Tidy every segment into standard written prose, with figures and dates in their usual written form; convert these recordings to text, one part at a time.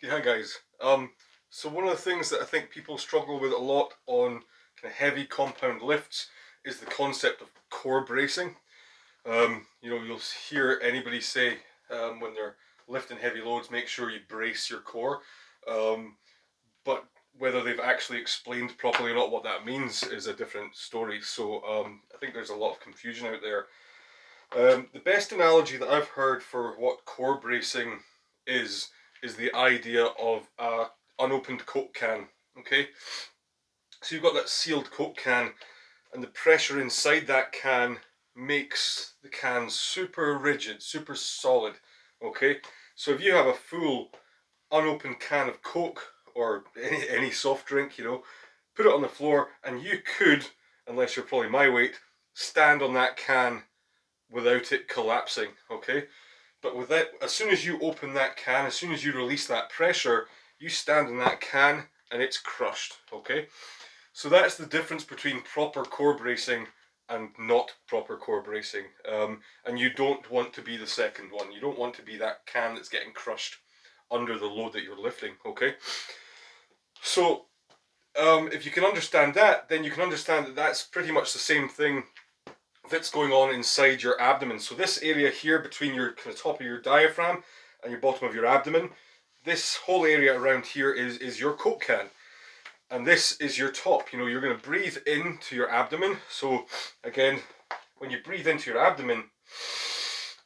Okay, hi guys. So one of the things that I think people struggle with a lot on kind of heavy compound lifts is the concept of core bracing. You'll hear anybody say when they're lifting heavy loads, make sure you brace your core. But whether they've actually explained properly or not what that means is a different story. So I think there's a lot of confusion out there. The best analogy that I've heard for what core bracing is the idea of a unopened Coke can. Okay, so you've got that sealed Coke can, and the pressure inside that can makes the can super rigid, super solid. Okay, so if you have a full unopened can of Coke or any soft drink, put it on the floor, and you could, unless you're probably my weight, stand on that can without it collapsing. Okay, but with that, as soon as you open that can, as soon as you release that pressure, you stand in that can and it's crushed. Okay, so that's the difference between proper core bracing and not proper core bracing. And you don't want to be the second one. You don't want to be that can that's getting crushed under the load that you're lifting. Okay, so if you can understand that, then you can understand that that's pretty much the same thing that's going on inside your abdomen. So this area here between your kind of top of your diaphragm and your bottom of your abdomen, this whole area around here is your Coke can. And this is your top. You're going to breathe into your abdomen. So again, when you breathe into your abdomen,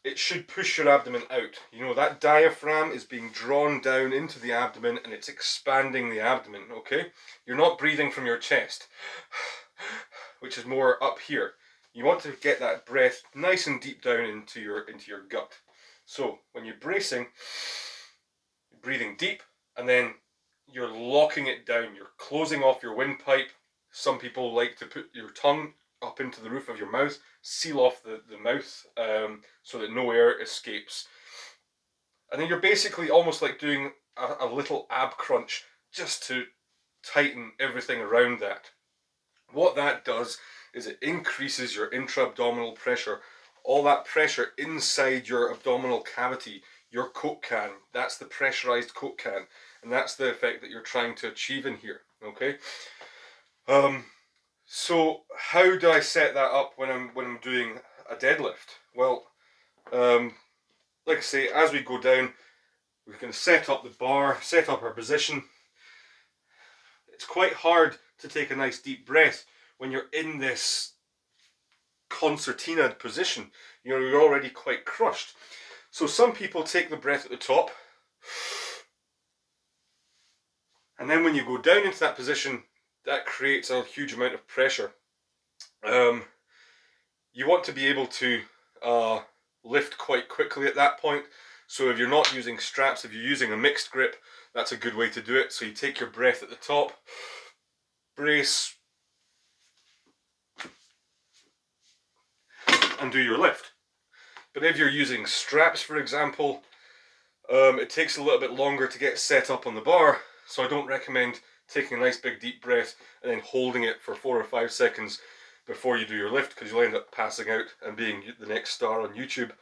it should push your abdomen out. That diaphragm is being drawn down into the abdomen and it's expanding the abdomen, okay? You're not breathing from your chest, which is more up here. You want to get that breath nice and deep down into your gut. So when you're bracing, you're breathing deep, and then you're locking it down. You're closing off your windpipe. Some people like to put your tongue up into the roof of your mouth, seal off the mouth so that no air escapes. And then you're basically almost like doing a little ab crunch just to tighten everything around that. What that does is it increases your intra-abdominal pressure. All that pressure inside your abdominal cavity, your Coke can, that's the pressurized Coke can, and that's the effect that you're trying to achieve in here. Okay. So how do I set that up when I'm doing a deadlift? Well, like I say, as we go down, we can set up the bar, set up our position. It's quite hard to take a nice deep breath when you're in this concertina position. You're already quite crushed. So some people take the breath at the top, and then when you go down into that position, that creates a huge amount of pressure. You want to be able to lift quite quickly at that point. So if you're not using straps, if you're using a mixed grip, that's a good way to do it. So you take your breath at the top, brace, and do your lift. But if you're using straps, for example, it takes a little bit longer to get set up on the bar, so I don't recommend taking a nice big deep breath and then holding it for 4 or 5 seconds before you do your lift, because you'll end up passing out and being the next star on YouTube.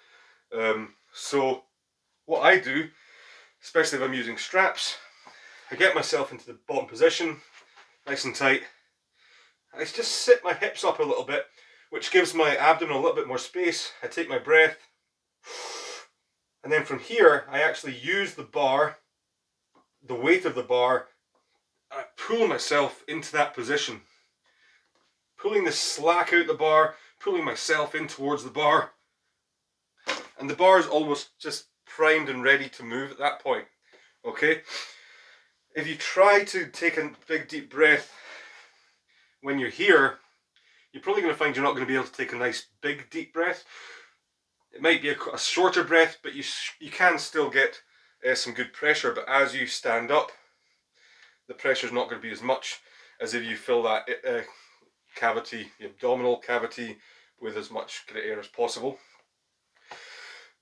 So what I do, especially if I'm using straps, I get myself into the bottom position, nice and tight. I just sit my hips up a little bit, which gives my abdomen a little bit more space. I take my breath, and then from here I actually use the bar, the weight of the bar, and I pull myself into that position, pulling the slack out the bar, pulling myself in towards the bar, and the bar is almost just primed and ready to move at that point. Okay, if you try to take a big deep breath when you're here, you're probably going to find you're not going to be able to take a nice big deep breath. It might be a shorter breath, but you can still get some good pressure. But as you stand up, the pressure is not going to be as much as if you fill that cavity, the abdominal cavity, with as much kind of air as possible.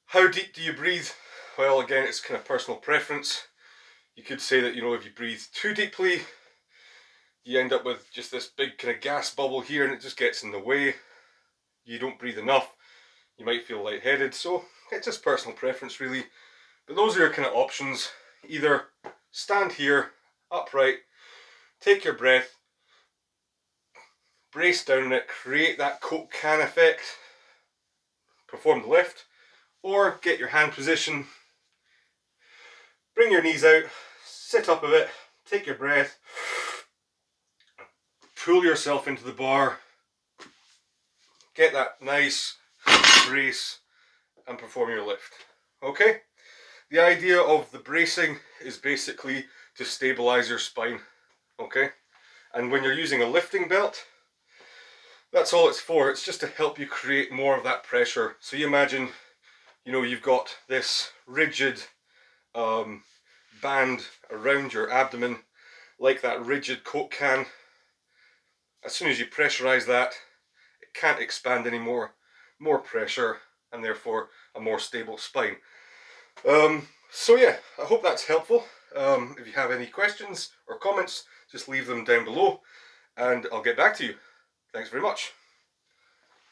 How deep do you breathe? Well, again, it's kind of personal preference. You could say that, if you breathe too deeply, you end up with just this big kind of gas bubble here and it just gets in the way. You don't breathe enough, you might feel lightheaded. So it's just personal preference really. But those are your kind of options. Either stand here, upright, take your breath, brace down in it, create that Coke can effect, perform the lift, or get your hand position, bring your knees out, sit up a bit, take your breath, pull yourself into the bar, get that nice brace, and perform your lift. Okay? The idea of the bracing is basically to stabilize your spine. Okay? And when you're using a lifting belt, that's all it's for. It's just to help you create more of that pressure. So you imagine, you know, you've got this rigid band around your abdomen, like that rigid Coke can. As soon as you pressurize that, it can't expand anymore. More pressure, and therefore a more stable spine. So yeah, I hope that's helpful. If you have any questions or comments, just leave them down below and I'll get back to you. Thanks very much.